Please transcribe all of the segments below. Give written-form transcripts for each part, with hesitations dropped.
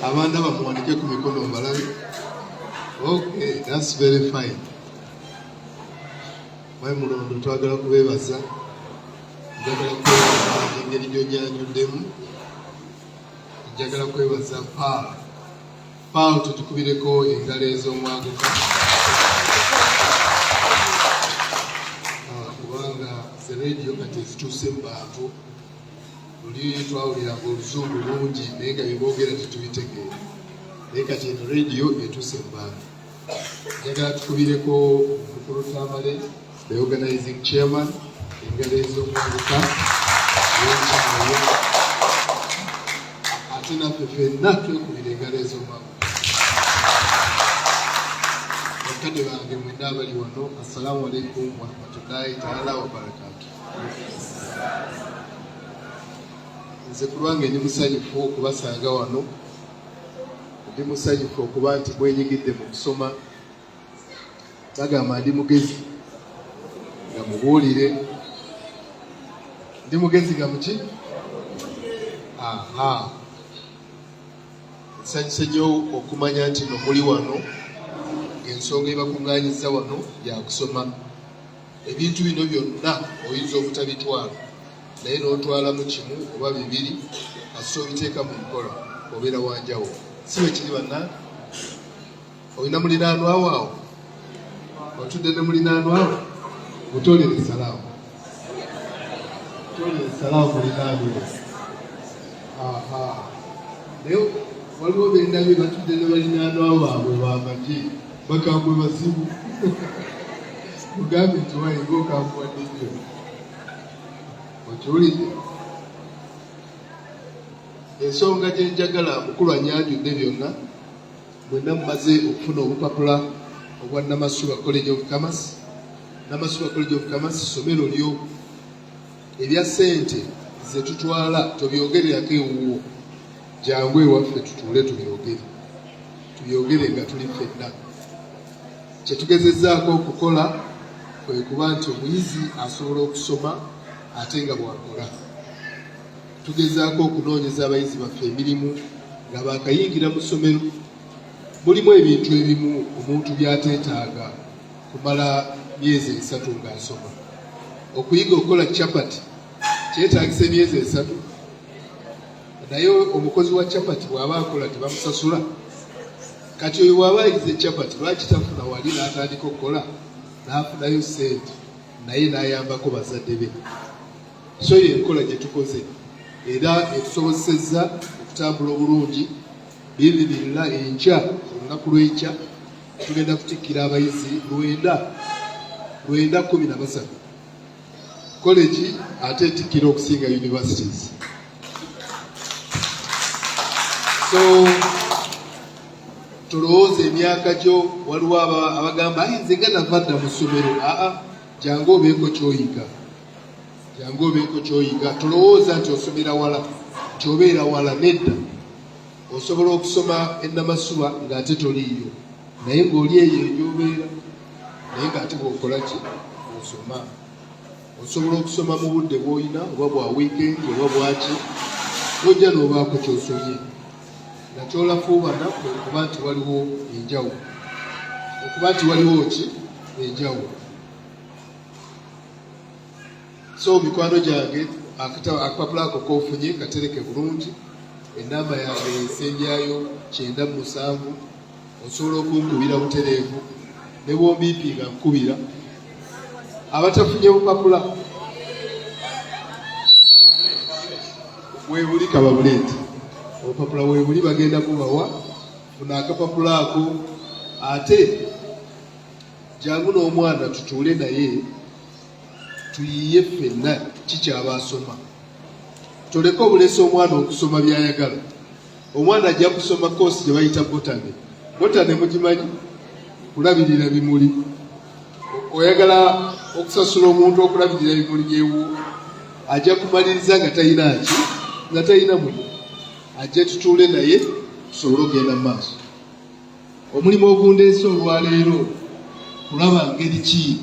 Abanda bamuwanike ku mikono mbalabe. Okay, that's very fine. Mwe mulondo twagala kubebaza. Njagala kwebaza engeri gy'onyanyuddemu. Njagala kwebaza Paul tutukubireko engalo ez'omwaguka. Kubanga ze radio kati ezituuse mu bantu. Luli twawuliranga oluzungu lungi naye nga beboogera tetubitegeera. Naye kati eno radio etuuse mu bantu. Njagala tukubireko omukulu Tamale, the organizing chairman, engalo ez'omwaguka. Ate naffe ffenna twekubira engalo ez'omwaguka. Bakadde bange mwenna abali wano, assalamu alaikum wa rahmatullahi ta'ala wa barakatuh. Nze ku lwange ndi musanyufu okubasanga wano. Ndi musanyufu okuba nti mwenyigidde mu kusoma. Bagamba ndi mugezi nga mubuulire. Ndi mugezi nga muki? Aha. Nsanyuse nnyo okumanya nti no muli wano. Ensonga ebakuŋŋaanyiza wano ya kusoma. Ebintu bino byonna oyinza obutabitwala naye n'otwalamu kimu oba bibiri ate obiteeka mu nkola obeera wanjawulo. Si bwe kiri bannange? Olina muliraanwawo awo? Otudde ne muliraanwawo? Mutoolere salaamu. Mutoolere salaamu muliraanwawo. Aha. Naye waliwo bendabye batudde ne baliraanwawo baabwe bamagye bakambwe bazibu. Mugambe nti wayinga okambuwadde nnyo. Okiwulidde? Ensonga gye njagala mukulu anyanjudde byonna, mwenna mumaze okufuna obupapula obwa Namasuba College of Commerce. Namasuba College of Commerce ssomero lyo. Ebya ssente ze tutwala tobyogererako ewuwo. Jangu ewaffe tutuule tubyogere nga tuli ffenna. Kye tugezezzaako okukola kwe kuba nti omuyizi asobola okusoma ate nga bw'akola. Tugezaako okunoonyeza abayizi baffe emirimu nga baakayingira mu ssomero. Mulimu ebintu ebimu omuntu by'ateetaaga kumala myezi 3 ng'asoma. Okuyiga okukola chapati kyetaagisa emyezi 3. Naye omukozi wa chapati bw'aba akola tebamusasula. Kati oyo bw'aba ayize chapati lwaki tafuna wali n'atandika okukola n'afunayo ssente naye n'ayambako bazadde be. So y'enkola gye tukoze era etusobozesezza okutambula obulungi. Biibiririra enkya olunaku lw'enkya tugenda kutikkira abayizi 913 college ate etikkira okusinga universities. So tulowooza emyaka gyo waliwo abagamba nze nga nava dda mu ssomero. Jangu obeeko ky'oyiga. Jangu obeeko ky'oyiga. Tulowooza nti osomera wala, nti obeera wala. Nedda. Osobola okusoma e Namasuba ng'ate toliiyo. Naye ng'oli eyo gy'obeera. Naye ng'ate bw'okola ki? Osoma. Osobola okusoma mu budde bw'olina oba bwa weekend oba bwaki. Ojja n'obaako ky'osomye. Nakyolafuubana okuba nti waliwo enjawulo. Okuba nti waliwo ki? Enjawulo. So mikwano gyange akapapula ako k'ofunye katereke bulungi. Ennamba yange ensenjayo 97. Osobola okunkubira butereevu ne bw'ombiipinga nkubira. Abatafunye bupapula weebuli kababuleeti. Obupapula weebuli bagenda kubawa. Funa akapapula ako ate jangu n'omwana tutuule naye tuyiye ffenna kikyaba asoma. Toleka obulesa omwana okusoma by'ayagala. Omwana ajja kusoma koosi gye bayita botane. Botane mugimanyi? Kulabirira bimuli. Oyagala okusasula omuntu okulabirira bimuli byewo, ajja kumaliriza nga talina ki? Nga talina muli. Ajja tutuule naye tusobole okugenda mu maaso. Omulimu ogundeese olwaleero kulaba ngeri ki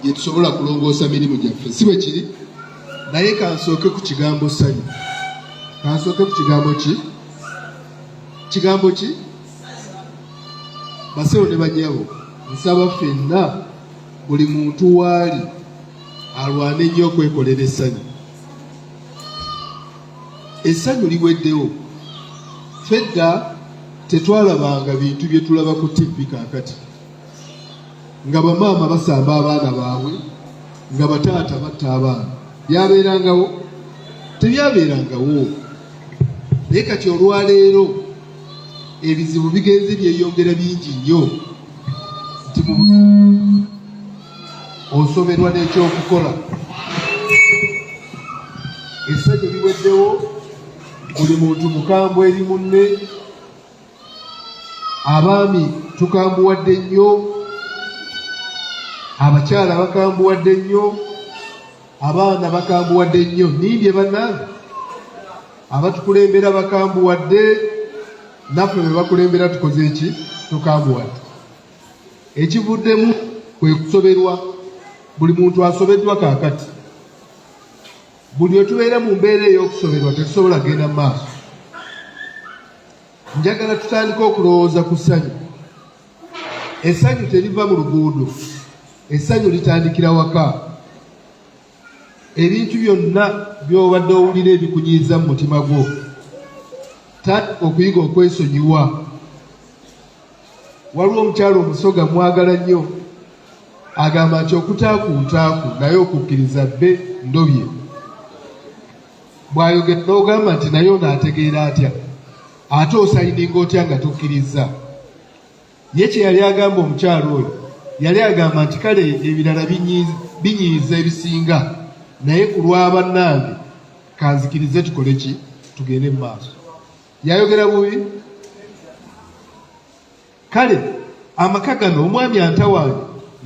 gye tusobola kulongoosa mirimu gyaffe. Si bwe kiri? Naye kansooke ku kigambo ssanyu. Kansooke ku kigambo ki? kigambo ki basewo ne banyabo nsaba ffenna buli muntu waali alwane nnyo okwekolera essanyu. Essanyu liweddewo. Fedda tetwalabanga bintu bye tulaba ku TV kaakati, nga bamaama basamba abaana baabwe, nga bataata batta abaana. Byabeerangawo? Tebyabeerangawo. Naye kati olwaleero ebizibu bigenze byeyongera bingi nnyo, nti osoberwa n'ekyokukola. Essanyu liweddewo, buli muntu mukambwe eri munne. Abaami tukambuwadde nnyo, abakyala bakambuwadde nnyo, abaana bakambuwadde nnyo. Nimbye bannange, abatukulembera bakambuwadde, naffe be bakulembera tukoze eki? Tukambuwadde. Ekivuddemu kwe kusoberwa. Buli muntu asobeddwa kaakati. Buli otubeera mu mbeera ey'okusoberwa tetusobola kugenda mu maaso. Njagala tutandike okulowooza ku ssanyu. Essanyu teriva mu luguudo, essanyu litandikira waka. Ebintu byonna by'obadde owulira ebikunyiiza mu mutima gwo, tandika okuyiga okwesonyiwa. Waliwo omukyala omusoga mwagala nnyo, agamba nti okutaakuntaaku naye okukkiriza bbe ndobye. Bw'ayogera n'ogamba nti naye onaategeera atya, ate osayininga otya nga tokkirizza. Ye kye yali agamba omukyala oyo, yali agamba nti kale ebirala binyiiza ebisinga, naye ku lwa bannange kanzikirize tukole ki? Tugende mu maaso. Yayogera bubi? Kale amaka gano omwami antawaanya,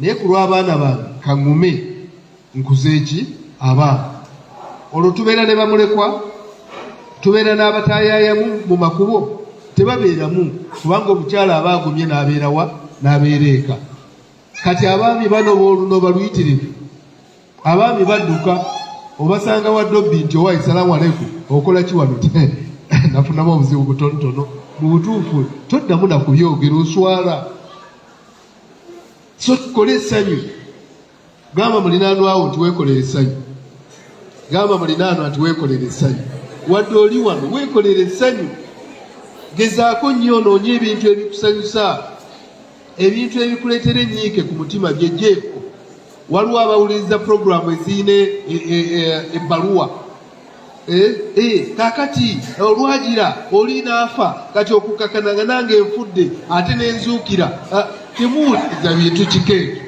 naye ku lw'abaana bange kaŋŋume nkuze eki? Abaana. Olwo tubeera ne bamulekwa, tubeera n'abataayayamu mu makubo? Tebabeeramu, kubanga omukyala aba agumye n'abeera wa? N'abeera eka. Kati abaami bano b'oluno baluyitirivu, abaami badduka, obasanga wadde nti owaayi salaamu aleikum, okola ki wano? Nafunamu obuzibu butonotono. Mu butuufu toddamu na kubyogera, oswala. So tukole essanyu. Gamba mulinaanwawo nti weekolere essanyu. Gamba mulinaanwa nti weekolere essanyu. Wadde oli wano weekolere essanyu. Gezaako nnyo onoonye ebintu ebikusanyusa, ebintu ebikuleetera ennyiike ku mutima byejjeeko. Waliwo abawuliriza puroguramu eziyina ebbaluwa. Kaakati olwagira oli naafa, kati okukakananga nange enfudde ate n'enzuukira. Temuwuliriza bintu kikeeke,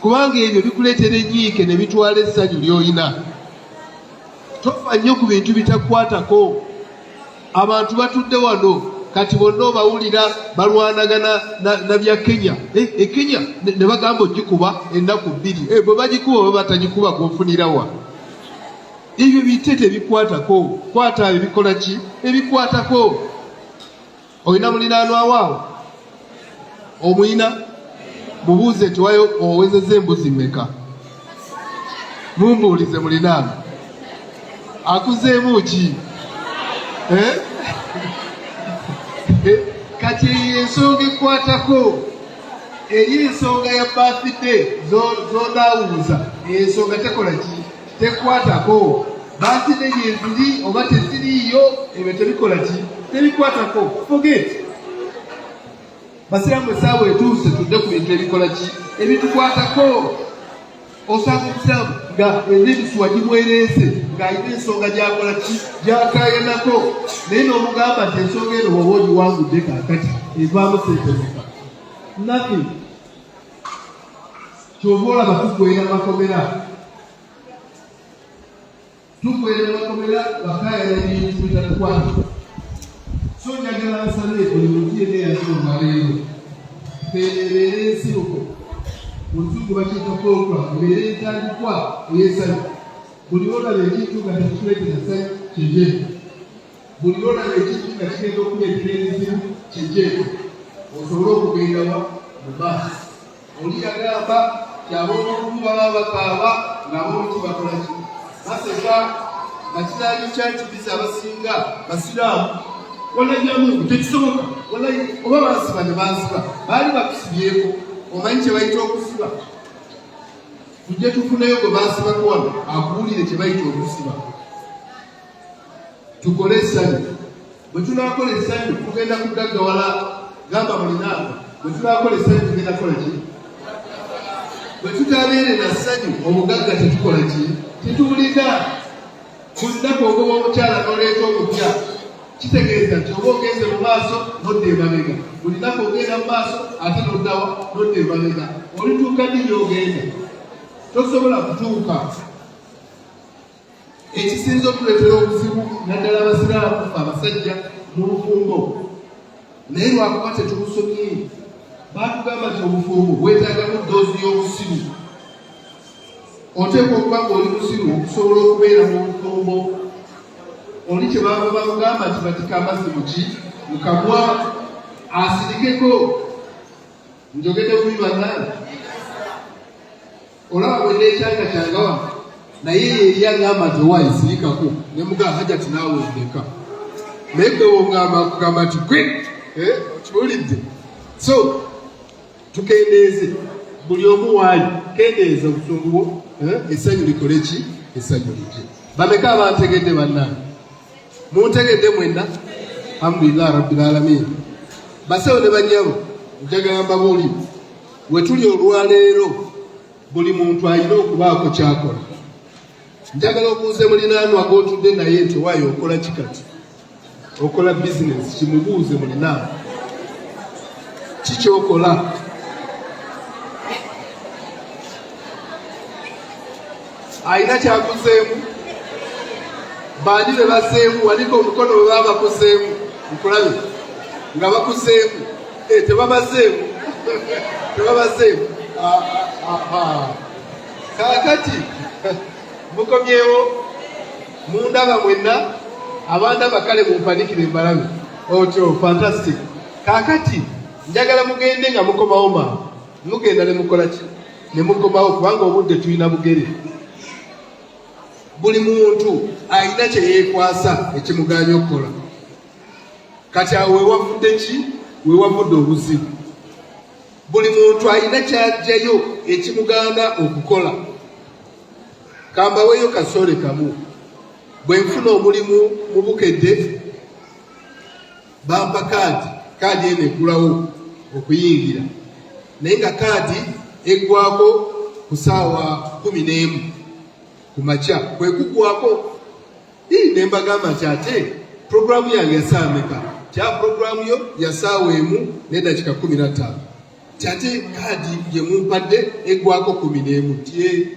kubanga ebyo bikuleetera ennyiike ne bitwala essanyu ly'olina. Tofa nnyo ku bintu bitakwatako. Abantu batudde wano kati bonna obawulira balwanagana na bya Kenya. Kenya ne bagamba ogikuba ennaku 2. Bwe bagikuba baba batagikuba gwofunirawa. Ebyo bite tebikwatako. Kwata ebikola ki? Ebikwatako. Olina mulinaanwa waawo? Omuyina? Mubuuze nti wayo owezezza embuzi mmeka? Mumbuulize mulinaanwa. Akuzeemu ki? Kati ensonga ekwatako eri ensonga ya birthday zonaawuuza, ensonga tekola ki? Tekwatako. Birthday yeziri oba teziriiyo, ebyo tebikola ki? Tebikwatako. Forget. Basiraamu essaawa etuuse tudde ku bintu ebikola ki? Ebitukwatako. Osanga omusiraamu nga ennebisu wagimwereese ng'alina ensonga gy'akola ki? Gy'akaayanako. Naye n'omugamba nti ensonga eno bw'oba ogiwangudde kaakati evaamu sente muka. Nothing. Ky'oba olaba tukwera makomera. Tukwera makomera bakaayana ebintu bitatukwata. So njagala nsale buli muntu yenna eyasonga leero. Ebeere ensiruko. Oluzungu bakiyita program, ebeera entandikwa ey'essanyu. Buli olaba ekintu nga tekikuleetera ssanyu kyejjeeko. Buli olaba ekintu nga kigenda okuleetera ebizibu kyejjeeko. Osobole okugenda mu maaso. Oli yagamba ti ab'omukugu baba bakaaba ng'ab'omuti bakola ki? Baseka. akirayo kyakibiza abasinga basiraamu walajyamu tekisoboka oba basiba ne bansiba baali bakusibyeko omanyi kye bayita okusiba tujje tufuneyo gwe basibako wano akuwulire kye bayita okusiba tukole essanyu bwe tunaakola essanyu tugenda kugaggawala gamba mulinaaba bwe tunaakola essanyu tugenda kukola ki bwe tutabeere na ssanyu obugagga tetukola ki tetuwulira kulinako ogoba omukyala n'oleeta omupya kitegeeza nti oba ogenze mu maaso nodda emabega bulinako ogenda mu maaso ate noddawa nodda emabega olituuka ddi byogenda tosobola kutuuka ekisinza okuleetera obuzibu naddala abasiraamu abasajja mu bufumbo naye lwakuba tetubusomye baatugamba nti obufumbo bwetaagamu ddoozi y'obusiru oteekwa okuba ng'oli musiru okusobola okubeera mu bufumbo oli kye baba bamugamba nti batika amazzi muki mukamwa asirikeko njogedde bubi bannange olaba bwenda ekyanga kyangawa naye yeri agamba nti owayisirikako ne mugamba hajati naawe ondeka naye gwe wongamba kugamba nti gwe okiwulidde so tukendeeze buli omu waayi kendeeza obusungu bwo essanyu likole ki essanyu lije bameka abantegedde bannange muntegedde mwenna alhamdulillahi rabbil alamin basawo ne bannyabo njagala mbabuulire we tuli olwaleero buli muntu alina okubaako kyakola njagala obuuze mulinaanwa g'otudde naye nti waayo okola kikati okola bizinesi kimubuuze mulinaanwa kikyokola alina kyakuzeemu bandi be baseemu waliko omukono bwe baba bakuzeemu nkulabe nga bakuzeemu tebabazeemu tebabazeemu kaakati mukomyewo mundaba mwenna abandaba kale mumpanikire mbalabe otyo fantastic kaakati njagala mugende nga mukomawo maama mugenda ne mukola ki ne mukomawo kubanga obudde tulina bugere buli muntu alina kye yeekwasa ekimuganya okukola kati awo wewavudde ki wewavudde obuzibu buli muntu alina kyajjayo ekimuganda okukola kambaweeyo kasoole kamu bwe nfuna omulimu mu bukedde bampa kaadi eno eggulawo okuyingira naye nga kaadi eggwako ku ssaawa 11 ku makya kwe kuggwako ne mbagamba nti ate puroguramu yange yassaawa meka kya puroguramu yo ya ssaawa 1 n'eddakiika 15 ate kaadi gye mumpadde eggwako 11 tie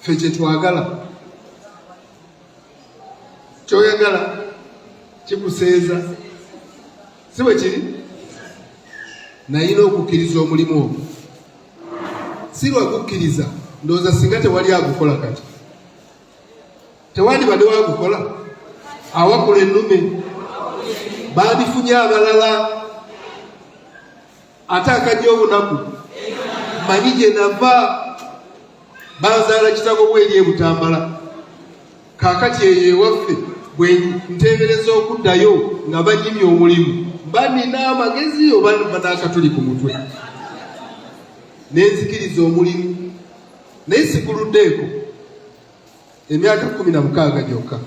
ffe kye twagala kyoyagala kikuseeza si bwe kiri nayina okukkiriza omulimu ogwo si lwagukkiriza ndowooza singa tewali agukola kati tewandibadde wagukola awakula ennume bandifunye abalala ate akajja obunaku manyi gye nava banzaala kitabo bweri ebutambala kaakati eyo ewaffe bwe nteebereza okuddayo nga banyimye omulimu banina amagezi oba banaakatuli ku mutwe nenzikiriza omulimu naye siguluddeeko emyaka 16 gyokka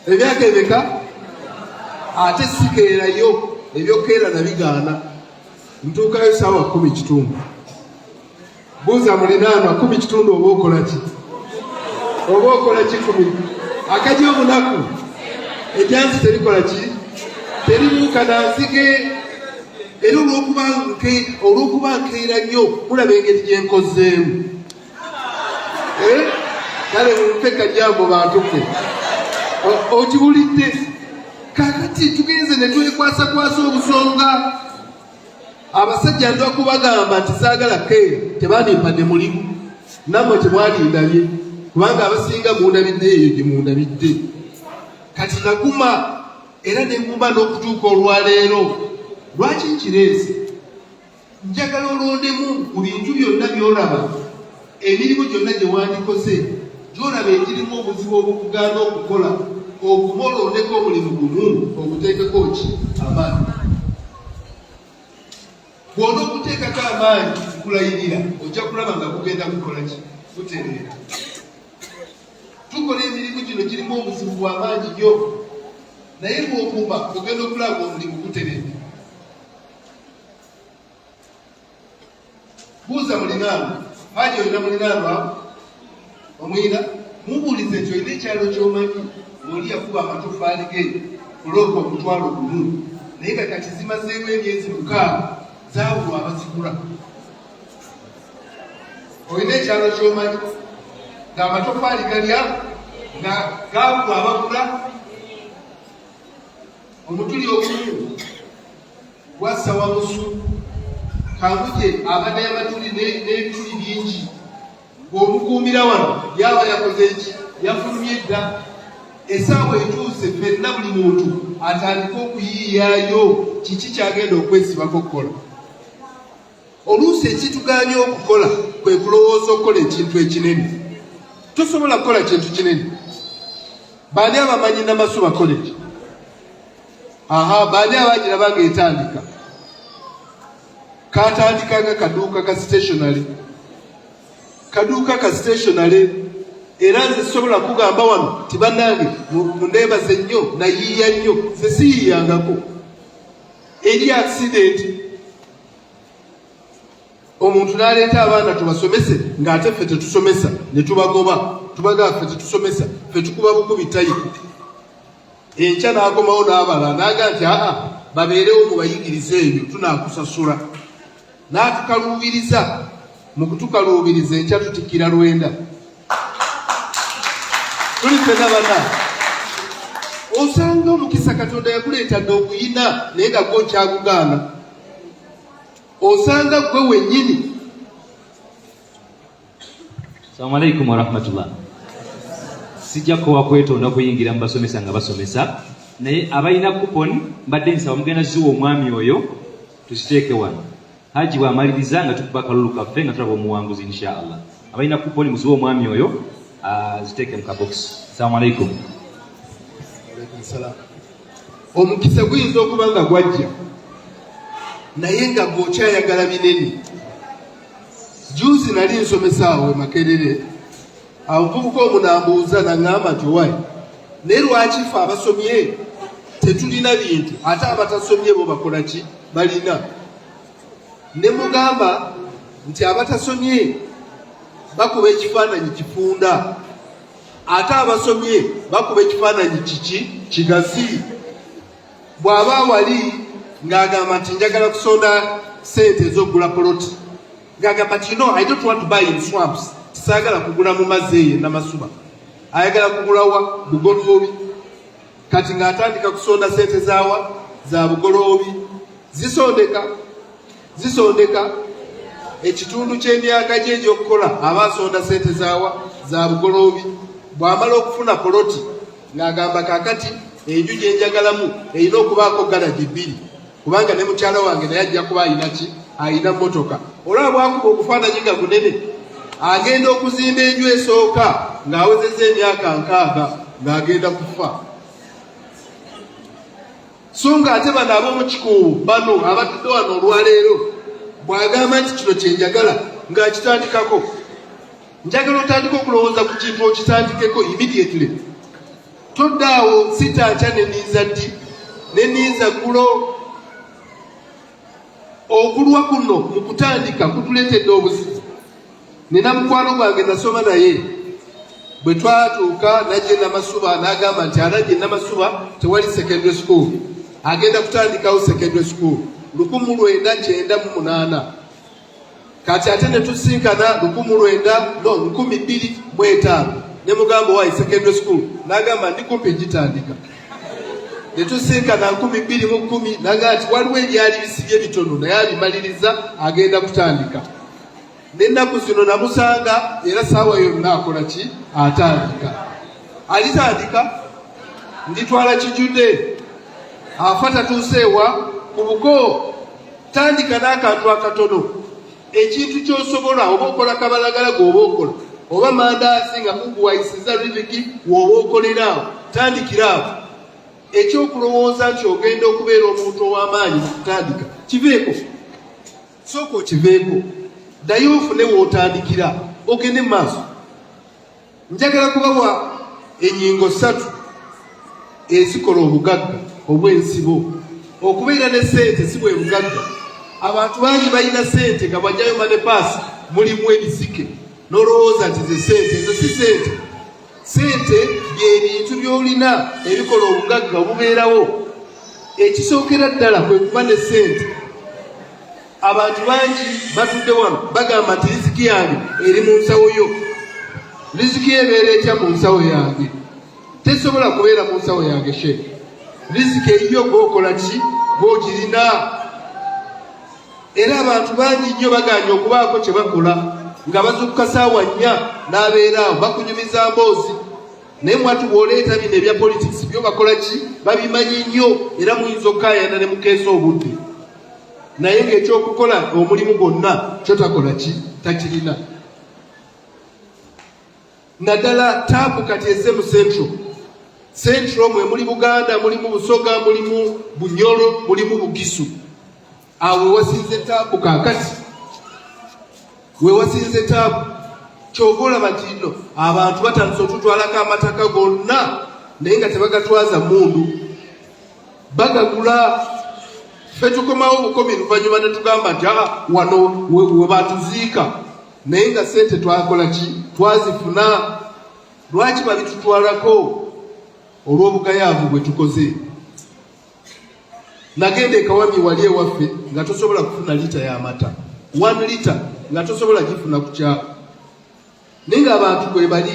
emyaka emeka ate sikeerayo ebyokeera nabigaana ntuukayo ssaawa 10 buuza mulinaanwa 10 oba okola ki oba okola ki 10 akajja obunaku ejjansi terikola ki teribuuka nanzige era olw'okuba nkeera nnyo mulaba engeri gye nkozeemu kale mumpe kajambo bantu ffe okiwulidde kaakati tugenze ne twekwasakwasa obusonga abasajja ndwa kubagamba nti saagala keera tebandimpadde mulimu nammwe temwalindabye kubanga abasinga mundabidde eyo gye mundabidde kati naguma era ne ngumba n'okutuuka olwaleero lwaki nkireese njagala olondemu ku bintu byonna by'olaba emirimu gyonna gye wandikoze gy'olaba egirimu obuzibu obukugaana okukola okumolondeko omulimu gumu okuteekako ki amaanyi. Bw'ona okuteekako amaanyi kulayirira ojja kulaba nga kugenda kukola ki kutereera. Tukola emirimu gino girimu obuzibu bw'amaanyi nnyo, naye bw'okuba ogenda okulaba omulimu gutereera. Buuza mulinaanwa, Hajji olina mulinaanwa omwina, mubuulize nti olina ekyalo ky'omanyi oli yakuba amatofaali ge kulooka omutwalo gumu naye nga kati zimazeewo emyezi 6 zaabulwa abazigula. Olina ekyalo ky'omanyi ng'amatofaali galya nga gaabulwa abagula. Omutuli ogumu gwassa Wamusu Kanguje abadde amatuli n'ebituli bingi. Bw'omukuumira wano yaba yakoze ki? Yafulumye dda. Essaawa etuuse ffenna buli muntu atandika okuyiiyaayo kiki kyagenda okwesibako okukola. Oluusi ekitugaanye okukola kwe kulowooza okukola ekintu ekinene. Tosobola kukola kintu kinene. Baani abamanyi Namasuba College? Baani abagiraba ng'etandika? Katandikanga kaduuka ka stationary. Kaduuka ka stationary era nze sobola kugamba wano ti bannange mundeebaze nnyo nayiiya nnyo, nze siyiiyangako. Eri accident omuntu n'aleeta abaana tubasomese ng'ate ffe tetusomesa ne tubagoba tubagaa ffe tetusomesa ffe tukuba bukubi tayi. Enkya n'akomawo n'abala n'aga nti babeerewo mubayigirize ebyo tunaakusasula. N'atukaluubiriza, mu kutukaluubiriza enkya tutikira Lwenda. Tuli ffenna bannange. Osanga omukisa Katonda yakuleetadde okuyina naye nga gwe nkyagugaana. Osanga gwe wennyini. Assalamu alaikum wa rahmatullah. Sijja kuwa kwetonda kuyingira mu basomesa nga basomesa, naye abalina kuponi mbadde nsaba mugenda ziwa omwami oyo tuziteeke wano. Hajji bw'amaliriza nga tukuba akalulu kaffe nga tulaba omuwanguzi inshaallah. Abalina kuponi muziwe omwami oyo ziteeke mu kabokisi. Assalamu alaikum. Omukisa guyinza okuba nga gwajja naye nga gw'okyayagala binene. Juzi nali nsomesa awo e Makerere, amuvubuka omunambuuza n'aŋŋamba nti owaayi naye lwaki ffe abasomye tetulina bintu ate abatasomye bo bakola ki? Balina. Ne mugamba nti abatasomye bakuba ekifaananyi kifunda ate abasomye bakuba ekifaananyi kiki? Kigazi. Bw'aba wali ng'agamba nti njagala kusonda sente ez'okugula poloti, ng'agamba nti I don't want to buy in swamps. Saagala kugula mu mazzi eyo Namasuba, ayagala kugula wa? Bugoloobi. Kati ng'atandika kusonda sente zaawa? Za Bugoloobi. Zisondeka ekitundu ky'emyaka gye egy'okukola aba asonda sente zaawa? Za Bugoloobi. Bw'amala okufuna poloti ng'agamba kaakati enju gye njagalamu erina okubaako galagi 2 kubanga ne mukyala wange naye ajja kuba ayina ki? Ayina mmotoka. Olaba bwakuba okufaananyi nga gunene, agenda okuzimba enju esooka ng'awezezza emyaka 6 ng'agenda kufa. So ng'ate bano ab'omu kikuubu bano abatudde wano olwaleero bw'agamba nti kino kye njagala ng'akitandikako. Njagala otandika okulowooza ku kintu okitandikeko immediately. Toddaawo sitankya ne ninza ddi ne ninza ggulo. Okulwa kuno mu kutandika kutuleetedde obuzibu. Nina mukwano gwange nasoma naye, bwe twatuuka najje Namasuba n'agamba nti alajje Namasuba tewali secondary school, agenda kutandikawo secondary school 1998. Kati ate ne tusinkana 2005 ne mugamba wayi secondary school, n'agamba ndi kumpi gitandika. Ne tusinkana 2010 n'agamba nti waliwo ebyali bisibye bitono naye abimaliriza agenda kutandika. N'ennaku zino namusanga era saawa yonna akola ki? Atandika. Alitandika nditwala kijudde afa tatuuseewa ku buko. Tandika n'akantu akatono, ekintu ky'osobola oba okola kabalagala gw'oba okola oba mandaasi nga muguwayisiza riviki woba okolera tandikira ekyokulowooza nti ogenda okubeera omuntu ow'amaanyi mu kutandika kiveeko, sooka okiveeko, ddayo ofune wootandikira ogende mu maaso. Njagala kubawa ennyingo 3 ezikola obugagga obw'ensibo. Okubeera ne ssente si bwe bugagga. Abantu bangi balina ssente nga bwajjayo manepaasi mulimu ebisike n'olowooza nti ze ssente, ezo si ssente. Ssente by'ebintu by'olina ebikola obugagga obubeerawo. Ekisookera ddala kwe kuba ne ssente. Abantu bangi batudde wano bagamba nti riziki yange eri mu nsawo yo. Riziki ebeera etya mu nsawo yange? Tesobola kubeera mu nsawo yange sheekh. Riziki eyiyo gw'okola ki? Gw'ogirina. Era abantu bangi nnyo baganya okubaako kye bakola nga bazuukuka ssaawa 4 n'abeeraawo bakunyumiza mboozi. Naye mwatu bw'oleeta bino ebya politics byo bakola ki? Babimanyi nnyo era muyinza okkaayana ne mukeesa obudde. Naye ng'ekyokukola omulimu gwonna kyo takola ki? Takirina. Naddala taapu kati ezze mu Central mwe muli Buganda, mulimu Busoga, mulimu Bunyoro, mulimu Bugisu. Awe wasinze taapu kaakati. We wasinze taapu. Kyova olaba nti nno abantu batandise otutwalako amataka gonna naye nga tebagatwaza mundu. Bagagula. Ffe tukomawo bukomi luvannyuma ne tugamba nti wano we batuziika. Naye nga ssente twakola ki? Twazifuna. Lwaki babitutwalako? Olw'obugayaavu bwe tukoze. Nagenda ekawami wali ewaffe nga tosobola kufuna lita y'amata. 1 lita nga tosobola gifuna ku kyalo. Naye ng'abantu kwe bali.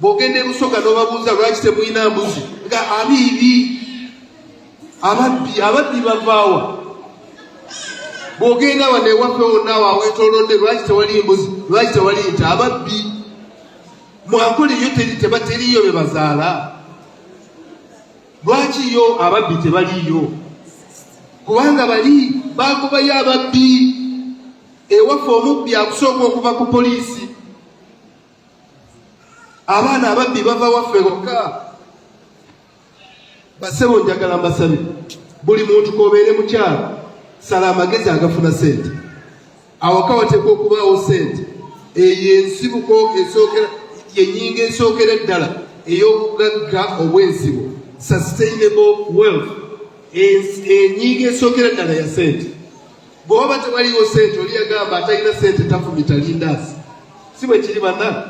Bw'ogenda e Busoga n'obabuuza lwaki temulina mbuzi nga abiibi. Ababbi bavaawa. Bw'ogenda wano ewaffe wonna waweetoolodde lwaki tewali mbuzi, lwaki tewali nte? Ababbi. Mwankole yo teriyo be bazaala. Lwaki yo ababbi tebaliyo? Kubanga bali bakubayo ababbi. Ewaffe omubbi akusooka okuva ku poliisi. Abaana ababbi bava waffe wokka. Basebo njagala mbasabe buli muntu k'obeere mukyala sala amagezi agafuna ssente. Awaka wateekwa okubaawo ssente. Eyo ensibuko esookera yennyinga esookera eddala ey'obugagga obw'ensibo, sustainable wealth. Ennyinga esookera eddala ya ssente. Bw'oba tewaliwo ssente oli yagamba atalina ssente tafumita lindaasi. Si bwe kiri banna.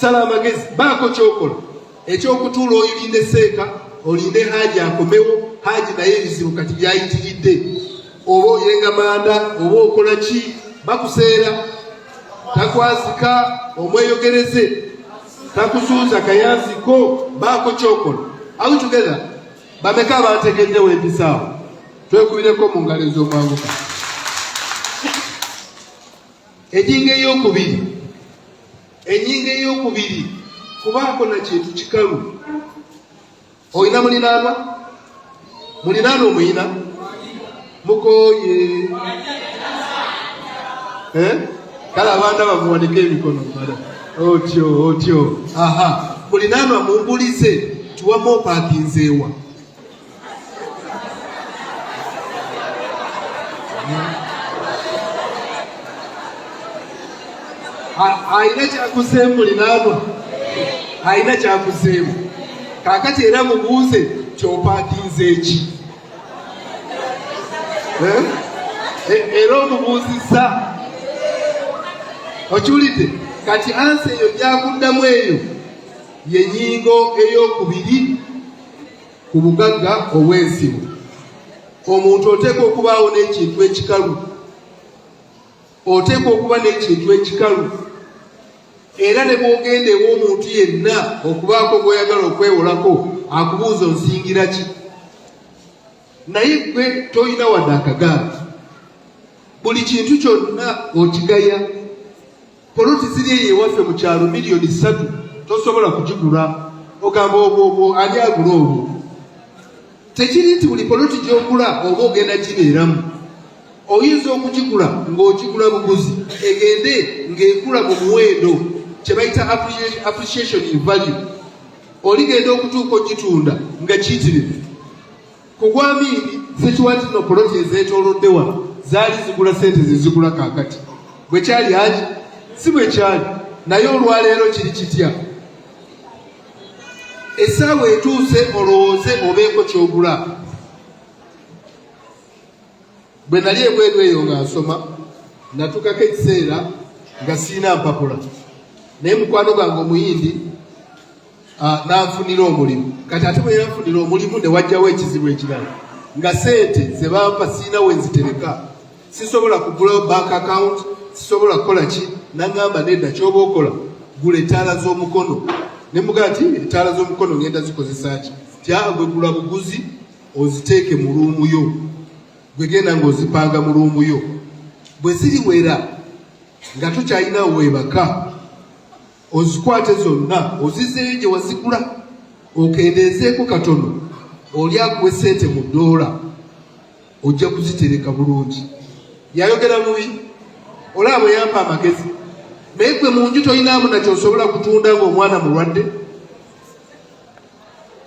Sala amagezi baako ky'okola ekyokutuula oyulinde seeka olinde Hajji akomewo. Hajji naye ebizibu kati byayitiridde. Oba oyenga manda oba okola ki? Bakuseera. Takwazika omweyogereze. Takusuuza kayanziko. Baako kyokola. Are we together? Bameka abantegeddewo empisaawo. Twekubireko mu ngalo ez'omwanguka. Ennyinga ey'okubiri kubaako na kintu kikalu. Oyina mulinaanwa? Mulinaanwa omuyina? Mukooye. Kale abaana bamuwanike emikono. Otyo. Mulinaanwa mumbulize tuwamu opaakinzeewa. Ayina kyakuseemu mulinaanwa? Ayina kyakuseemu. Kaakati era mubuuze kyopaakinze ki? Era omubuuzisa. Okiwulidde? Kati ansi eyo gyakuddamu eyo yennyingo ey'okubiri ku bugagga obw'ensibo. Omuntu oteekwa okubaawo n'ekintu ekikalu. Oteekwa okuba n'ekintu ekikalu. Era ne bw'ogenda ew'omuntu yenna okubaako gw'oyagala okwewolako akubuuza onsingira ki? Naye gwe toyina wadde akagaali. Buli kintu kyonna okigaya. Poloti ziri eyo ewaffe mu kyalo miliyoni 3 tosobola kugigula. Ogamba obwo ani agula obwo? Tekiri nti buli poloti gy'ogula oba ogenda gibeeramu. Oyinza okugigula ng'ogigula buguzi egende ng'ekula mu muwendo. kye bayita appreciation in value. Oligenda okutuuka ogitunda nga kiyitirivu. Ku Gwamindi Sekiwati no poloti ezeetoolodde wano zaali zigula sente zezigula kaakati. Bwe kyali Hajji si bwe kyali, naye olwaleero kiri kitya. Essaawa etuuse olowooze obeeko ky'ogula. Bwe nali ebweru eyo nga nsoma natukako ekiseera nga siina mpapula, naye mukwano gwange omuyindi n'anfunira omulimu. Kati ate bwe yanfunira omulimu ne wajjawo ekizibu ekirala, nga sente ze bampa siina we nzitereka, sisobola kugulawo bank account, sisobola kukola ki. N'aŋŋamba nedda ky'oba okola gula ettaala z'omukono. Ne mugamba nti ettaala z'omukono ngenda zikozesa ki? Gwe gula buguzi oziteeke mu luumu yo, gwe genda ng'ozipanga mu luumu yo. Bwe ziriwera nga tokyalinawo weebaka, ozikwate zonna ozizzeeyo gye wazigula, okendeezeeko katono, oli akuwe sente mu ddoola, ojja kuzitereka bulungi. Yayogera mubi, olaba bwe yampa amagezi. Naye gwe mu nju tolinaamu nakyosobola kutunda ng'omwana mulwadde.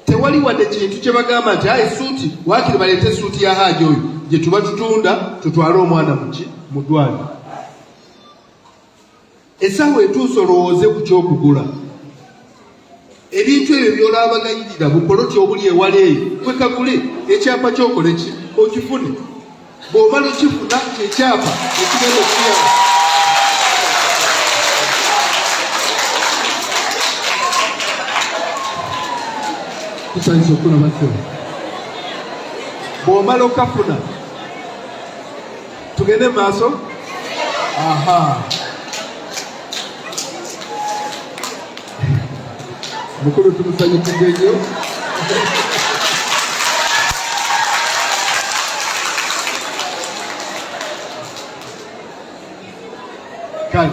Tewali wadde kintu kye bagamba nti essuuti waakiri baleete essuuti ya Hajji oyo gye tuba tutunda tutwale omwana mu ddwaliro. Essaawa etuuse olowooze ku ky'okugula. Ebintu ebyo by'olaabaganyirira bupoloti obuli ewala eyo kwekagule ekyapa ky'okole ki okifune. Bw'omala okifuna ekyapa ekigenda okuyamba. Kusanyisa okulaba kyo. Bw'omala okafuna tugende maaso. Aha. Mukulu tumusanyukidde nnyo. Kale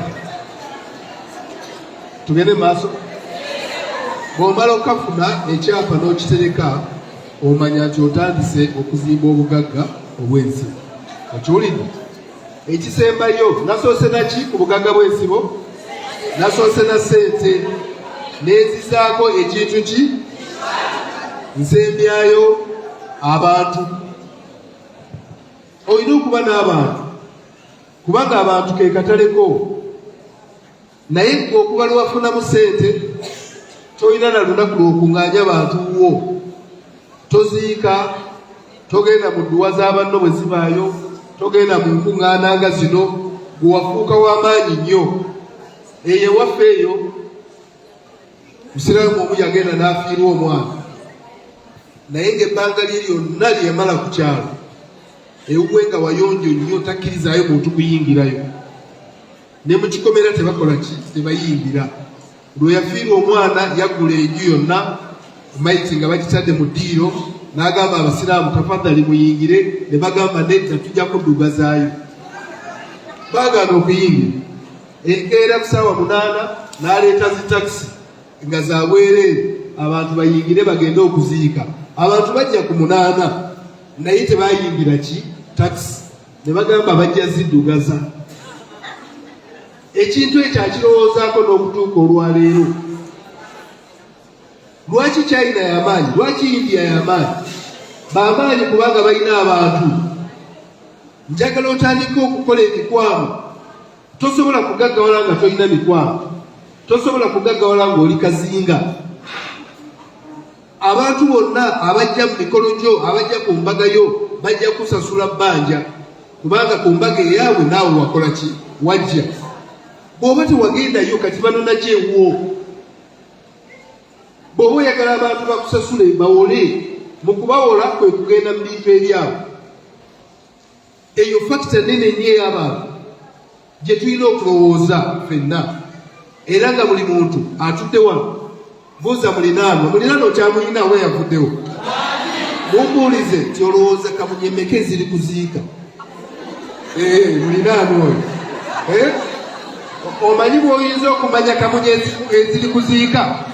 tugende maaso. Bw'omala okafuna ekyapa n'okitereka omanya nti otandise okuzimba obugagga obw'ensi. Okiwulidde? Ekisembayo nasoose naki ku bugagga bw'ensibo? Nasoose na ssente neezizaako ekintu ki? Nsembyayo abantu. Olina okuba n'abantu kubanga abantu ke kataleko. Naye gwe okuba lwewafunamu ssente tolina na lunaku lw'okuŋŋaanya abantu wo. Toziika, togenda mu dduwa z'abanno bwe zibaayo, togenda mu nkuŋŋaana nga zino, gwe wafuuka w'amaanyi nnyo. Eyo ewaffe eyo musiraamu omu yagenda n'afiirwa omwana, naye ng'ebbanga lye lyonna lye yamala ku kyalo ewuwe nga wayonjo nnyo takkirizaayo muntu kuyingirayo. Ne mu kikomera tebakola ki? Tebayingira. Lwe yafiirwa omwana yaggula enju yonna mayiti nga bagitadde mu ddiiro, n'agamba abasiraamu tafadhali muyingire. Ne bagamba nedda tujja kuddugazaayo. Baagaana okuyingira. Enkeera ku ssaawa 8 n'aleeta zitakisi nga zabwereere abantu bayingire bagende okuziika. Abantu bajja ku 8 naye tebayingira ki? Takisi. Ne bagamba bajja ziddugaza. Ekintu ekyo akirowoozaako n'okutuuka olwaleero. Lwaki China y'amaanyi? Lwaki India y'amaanyi? B'amaanyi kubanga balina abantu. Njagala otandike okukola emikwano. Tosobola kugaggawala nga tolina mikwano. Tosobola kugaggawala ng'oli kazinga. Abantu bonna abajja mu mikolo gyo, abajja ku mbaga yo bajja kusasula bbanja kubanga ku mbaga eyaabwe naawe wakola ki? Wajja. Bw'oba tewagendayo kati banona gyewuwo. Bw'oba oyagala abantu bakusasule bawole, mu kubawola kwe kugenda mu bintu ebyabwe. Eyo fakita nene nnyo ey'abantu gye tulina okulowooza ffenna. Era nga buli muntu atudde wano buuza mulinaanwa. Mulinaanwa kyamulina we yavuddewo. Mumbuulize nti olowooza kamunye mmeka eziri kuziika? Mulinaanwa oyo. Omanyi bw'oyinza okumanya kamunye eziri kuziika?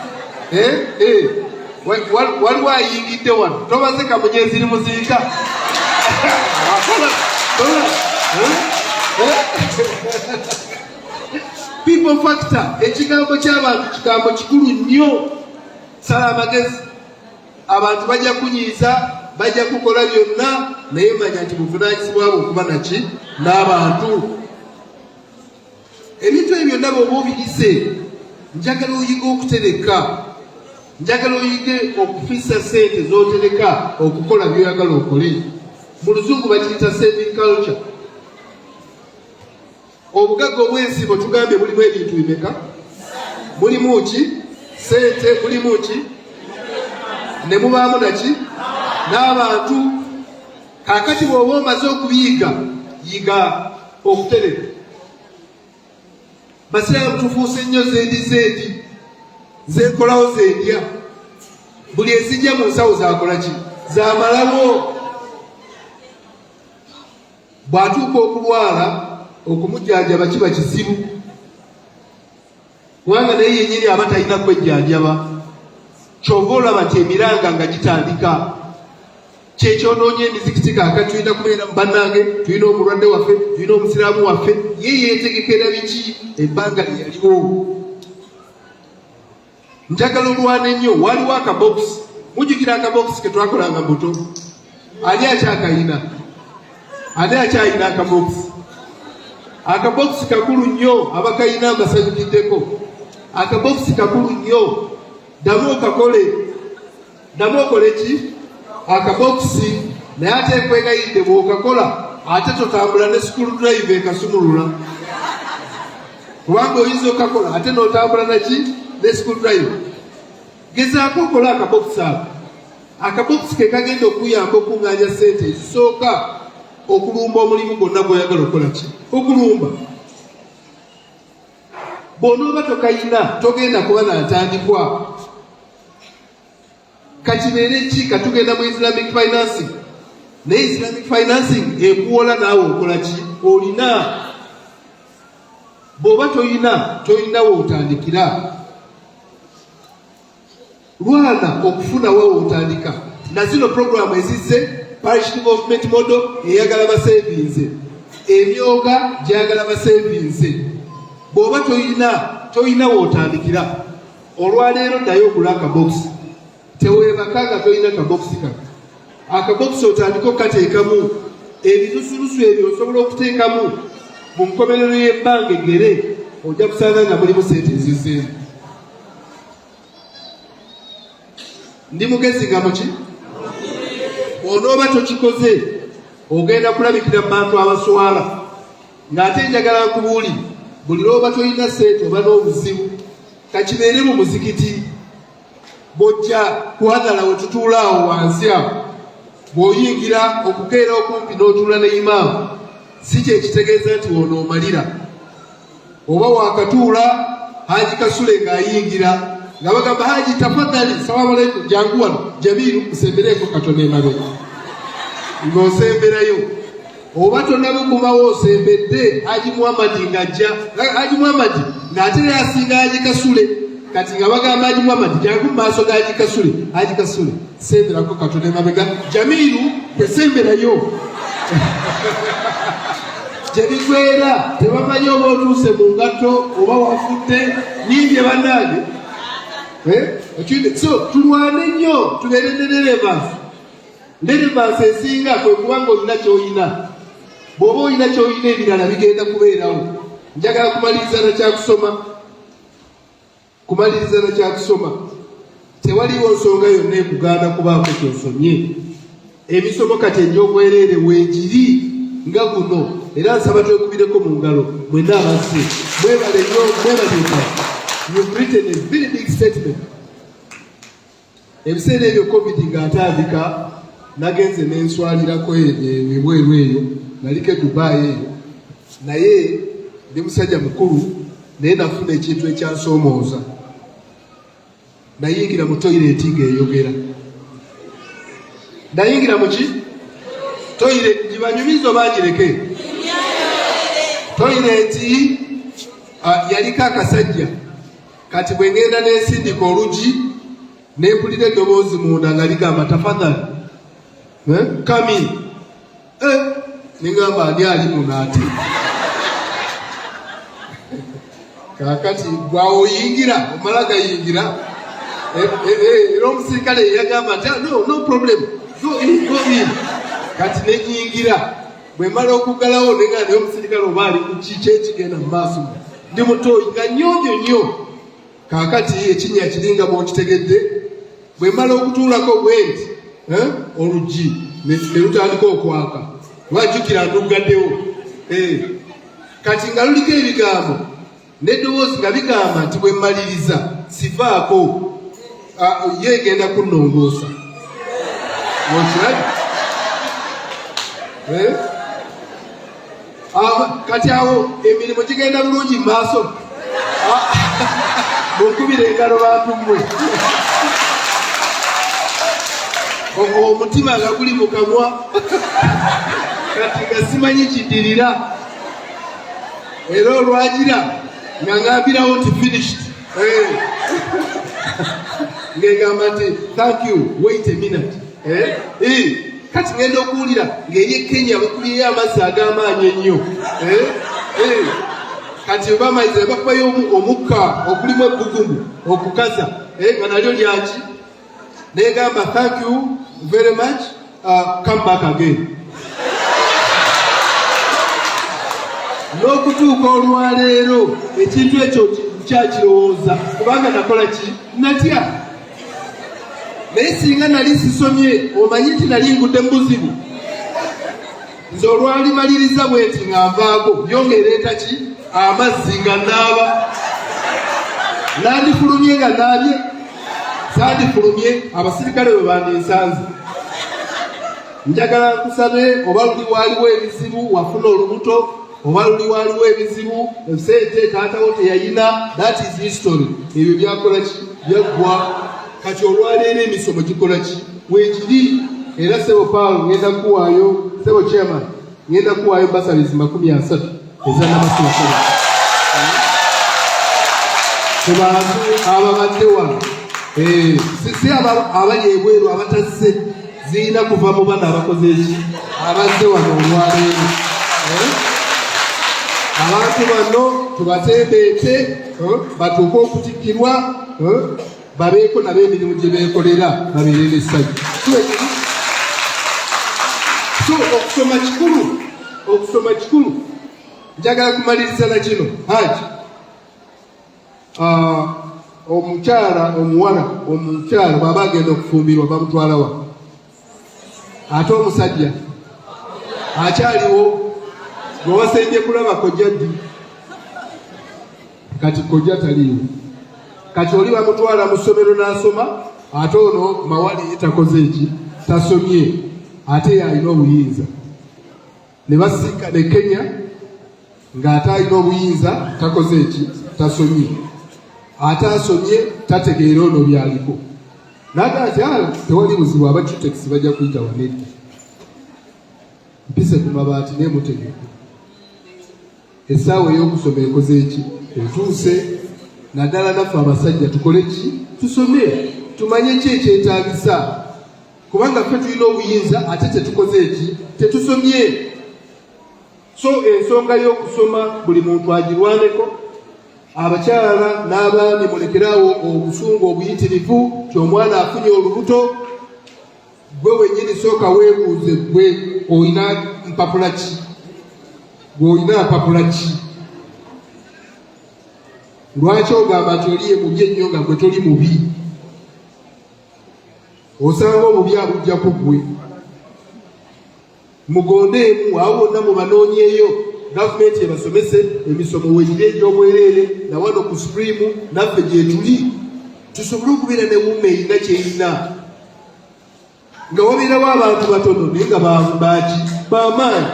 Waliwo ayingidde wano tobaze kamunye eziri muziika? people factor ekigambo ky'abantu kigambo kikulu nnyo. Sala amagezi abantu bajja kunyiiza bajja kukola byonna naye manya nti buvunaanyizibwa bwo okuba naki n'abantu. Ebintu ebyo byonna bw'oba obiyize njagala oyige okutereka, njagala oyige okufiisa ssente z'otereka okukola by'oyagala okole. Mu luzungu bakiyita saving culture. Obugagga obw'ensibo tugambye bulimu ebintu bimeka? Mulimu ki? Ssente, mulimu ki? Ne mubaamu naki? N'abantu. Kaakati bw'oba omaze okubiyiga, yiga okutereka. Basiraamu tufuuse nnyo zeedi zeekolawo zeedya. Buli ezijja mu nsawo zaakola ki? Zaamalawo. Bw'atuuka okulwala okumujjanjaba kiba kizibu, kubanga naye yennyini aba talina kwejjanjaba. Kyova olaba nti emiranga nga gitandika. Kyekyonoonye emizikiti kaakati tulina kubeera mu bannange, tulina omulwadde waffe, tulina omusiraamu waffe, ye yeetegekera biki ebbanga lye yaliwo. Njagala olwana ennyo, waliwo akabokisi. Mujjukira akabokisi ke twakolanga buto? Ani akyakayina? Ani akyayina akabokisi? Akabokisi kakulu nnyo, abakayina mbasanyukiddeko. Akabokisi kakulu nnyo. Ddamu okakole. Ddamu okole ki? Akabokisi. Naye ate ekwegayidde bw'okakola ate totambula ne sikulu drive ekasumulula. Kubanga oyinza okakola ate n'otambula naki? Ne sikulu drive. Gezaako okola akabokisi ako. Akabokisi ke kagenda okuyamba okuŋŋaanya ssente ezisooka okulumba omulimu gwonna gw'oyagala okukola ki? Okulumba. Bw'onooba tokayina togenda kuba natandikwa. Kakibeere ki? Katugenda mu Islamic financing. Naye Islamic financing ekuwola naawe okola ki? Olina. Bw'oba toyina wootandikira. Lwana okufuna wa wootandika. Na zino programu ezizze parish development model eyagala basevinze, emyoga gyagala basevinze. Bw'oba toyina wootandikira. Olwaleero naye ogula akabokisi. Teweebakanga toyina kabokisi kaka. Akabokisi otandika okukateekamu ebirusulusu ebyo osobola okuteekamu mu nkomerero y'ebbanga eggere, ojja kusanga nga mulimu ssente ezizzeemu. Ndi mugezi nga muki? Onooba tokikoze ogenda kulabikira mu bantu abaswala. Ng'ate njagala nkubuuli, buli lw'oba toyina ssente oba n'obuzibu, kakibeere mu muzikiti. Bw'ojja kuhadala we tutuula awo wansi awo, bw'oyingira okukeera okumpi n'otuula ne imaamu, si kye kitegeeza nti wonoomalira. Oba wakatuula Hajji Kasule ng'ayingira nga bagamba Hajji tafadhali, salaamu alaykum, jangu wano, Jamiru musembereeko katono emabega. Ng'osemberayo. Oba tonnabukumawo osembedde Hajji Muhammadi ng'ajja. Hajji Muhammadi ng'ate yasinga Hajji Kasule. Kati nga bagamba Hajji Muhammadi jangu mu maaso ga Hajji Kasule. Hajji Kasule semberako katono emabega. Jamiru tesemberayo. Gyebigwera tebamanyi oba otuuse mu ngatto oba wafudde nimbye bannange. So tulwane nnyo tubeere ne relevance. Relevance esinga kwe kubanga olina ky'olina. Bw'oba olina ky'olina ebirala bigenda kubeerawo. Njagala kumaliriza na kyakusoma. Tewaliwo nsonga yonna ekugaana kubaako ky'osomye. Emisomo kati egy'obwereere weegiri nga guno. Era nsaba twekubireko mu ngalo mwenna abazze. Mwebale nnyo, mwebaleeta. You've written a very big statement. Ebiseera ebyo COVID ng'atandika nagenze n'enswalirako ebweru eyo, naliko Dubai eyo. Naye ndi musajja mukulu naye nafuna ekintu ekyansoomooza. Nayingira mu toyireti ng'eyogera. Nayingira mu ki? Toyireti gibanyumiza oba ngireke? Toyireti yaliko akasajja. Kati bwe ngenda n'ensindika olugi n'empulira eddoboozi munda nga ligamba tafadhali. Kami. Ningamba ani ali muno ate. kakati bwawoyingira omala gayingira era omusirikale yagamba nti no problem go in kati nenyingira bwe mala okugalawo nenga naye omusirikale oba ali ku kiki ekigenda mu maaso ndi mutoyi nga nnyonjo nnyo kakati ekinya kiringa bw'okitegedde bwe mala okutuulako bwenti oluggi ne lutandika okwaka lwajjukira nduggaddewo kati nga luliko ebigambo n'eddoboozi nga bigamba nti bwe mmaliriza sifaako yegenda kunnongoosa okirabye kati awo emirimu gigenda bulungi mu maaso munkubire engalo bantu mmwe omutima nga guli mu kamwa kati nga simanyi kiddirira era olwagira nga ngambirawo nti finished ngegamba nti thank you wait a minute kati ngenda okuwulira ng'eri e Kenya bakuliyeyo amazzi ag'amaanyi ennyo kati oba amazzi bakubayo omukka okulimu ebbugumu okukaza nga nalyo lyaki negamba thank you very much come back again n'okutuuka olwaleero ekintu ekyo kyakirowooza kubanga nakola ki natya naye singa nali sisomye omanyi nti nali ngudde mu buzibu nze olwalimaliriza bwe nti nga nvaako yongereeta ki amazzi nga naaba nandifulumye nga naabye sandifulumye abasirikale bwe bandinsanze njagala nkusabe oba luli waaliwo ebizibu wafuna olubuto oba luli waaliwo ebizibu sente taatawo teyayina that is history ebyo byakola ki byaggwa kati olwaleero emisomo gikola ki weekiri era sebo Paul ngenda kuwaayo sebo chairman ngenda kuwaayo basabizi 30 ez'Namasole ku bantu ababadde wano si abali ebweru abatazze zirina kuva mu bana abakoze eki abazze wano olwaleero abantu bano tubatembeete batuuke okutikkirwa babeeko nabo emirimu gye beekolera babeere n'essanyu so okusoma kikulu njagala kumaliriza na kino Hajj omukyala bw'aba agenda okufumbirwa bamutwala wa ate omusajja akyaliwo gwewasenje kulaba kojja ddi kati kojja taliiwo kati oli bamutwala mu ssomero n'asoma ate ono mawali takoze eki tasomye ate alina obuyinza ne basika ne Kenya ng'ate alina obuyinza takoze eki tasomye ate asomye tategeera ono byaliko naga nti tewali buzibu abacutex bajja kuyita wanedda mpise ku mabaati nemutegeka essaawa ey'okusoma ekoze eki etuuse naddala naffe abasajja tukole ki tusome tumanye ki ekyetaagisa kubanga ffe tulina obuyinza ate tetukoze eki tetusomye so ensonga y'okusoma buli muntu agirwaneko abakyala n'abaami mulekeraawo obusungu obuyitirivu ky'omwana afunye olubuto gwe wennyini sooka weebuuze gwe olina mpapula ki gw'olina mpapula ki lwaki ogamba nti oli ye mubi ennyo nga gwe toli mubi osanga obubi abujja ku ggwe mugondeemu awo wonna mubanoonyeeyo gavumenti ebasomese emisomo wenyire egy'obwereere na wano ku supreme naffe gye tuli tusobole okubeera ne wuuma erina kyerina nga wabeerawo abantu batono naye nga baki bamaanyi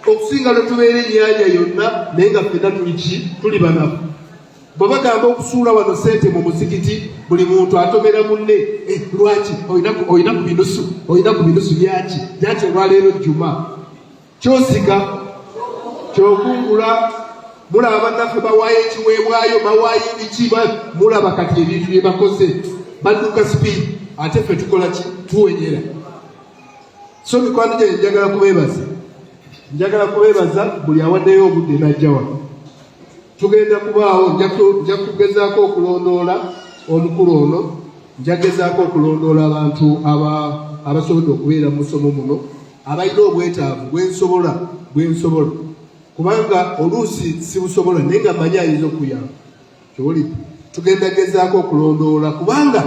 okusinga lwe tubeera ennyanja yonna naye nga ffenna tuli ki tuli banafu bwe bagamba okusuula wano sente mu muzikiti buli muntu atomera munne lwaki olina ku binusu byaki olwaleero jjuma kyosiga kyokungula mulaba bannaffe bawaayo ekiweebwayo bawaayo ebiki mulaba kati ebintu bye bakoze badduka sipiidi ate ffe tukola ki tuwenyera so mikwano gyange njagala kubeebaza buli awaddeyo obudde najja wano tugenda kubaawo nja kugezaako okulondoola omukulu ono, nja gezaako okulondoola abantu abasobodde okubeera mu musomo muno abalina obwetaavu bwensobola kubanga oluusi sibusobola naye nga mmanyi ayinza okuyamba kyolidde. Tugenda gezaako okulondoola kubanga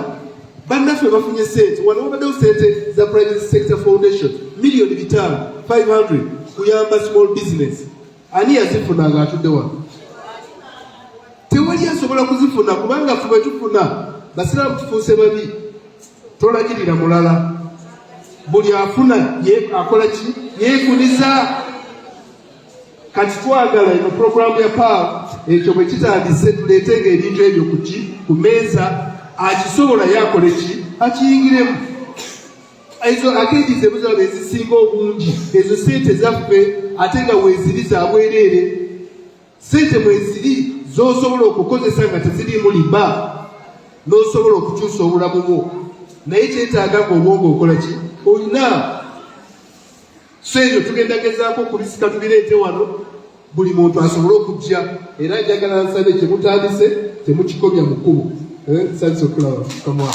bannaffe bafunye sente wano wabaddewo sente za private sector foundation miliyoni 500 kuyamba small business. Ani yazifuna ng'atudde wano? Tewali asobola kuzifuna kubanga ffe bwe tufuna basiraamu tufuuse babi, tolagirira mulala. Buli afuna akola ki? Yeekuniza. Kati twagala eno programu ya PAL ekyo bwe kitandise tuleetenga ebintu ebyo ku meeza, akisobola yakole ki? Akiyingiremu. Ezo akeedi ze muzaba ezisinga obungi, ezo sente zaffe ate nga weeziri za bwereere. Sente mweziri z'osobola okukozesa nga teziriimu liba, n'osobola okukyusa obulamu bwo. Naye kyetaaga ng'obwongo okola ki? Olina. So ebyo tugenda gezaako okubisika tubireete wano, buli muntu asobole okujja. Era njagala nsabe kyemutandise temukikomya mu kkubo. Nsanyuse okulaba kamwa.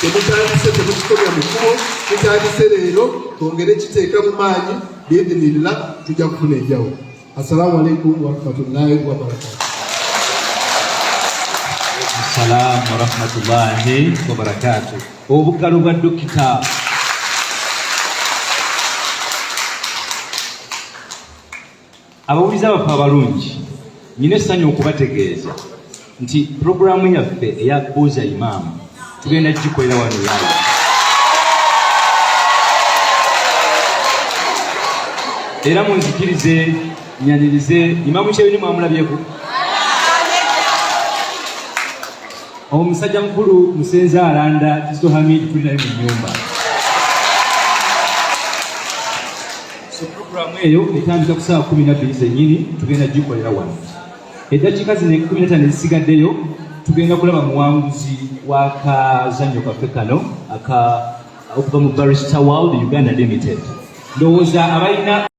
Temukikomya mu kkubo, tutandise leero, twongere kiteeka mu maanyi, biidhinirira tujja kufuna enjawulo. Assalamu alaikum warahmatullahi wabarakatuh. Assalamu warahmatullahi wabarakatuh. Obugalo bwa Dokita. Abawuliza abaffe abalungi, nina essanyu okubategeeza nti pulogulaamu yaffe eya Buuza Imam tugenda gikolera wano live. Era munzikirize nyanirize, Imamu Kyewini mwamulabyeko? Omusajja mukulu Musenza Alanda Kristo Hamid tuli naye mu nnyumba. So programu eyo etandika ku ssaawa 12 zennyini tugenda gikolera wano. Eddakiika zino 15 ezisigaddeyo tugenda kulaba muwanguzi w'akazannyo kaffe kano okuva mu Barrister World Uganda Limited. Ndowooza abalina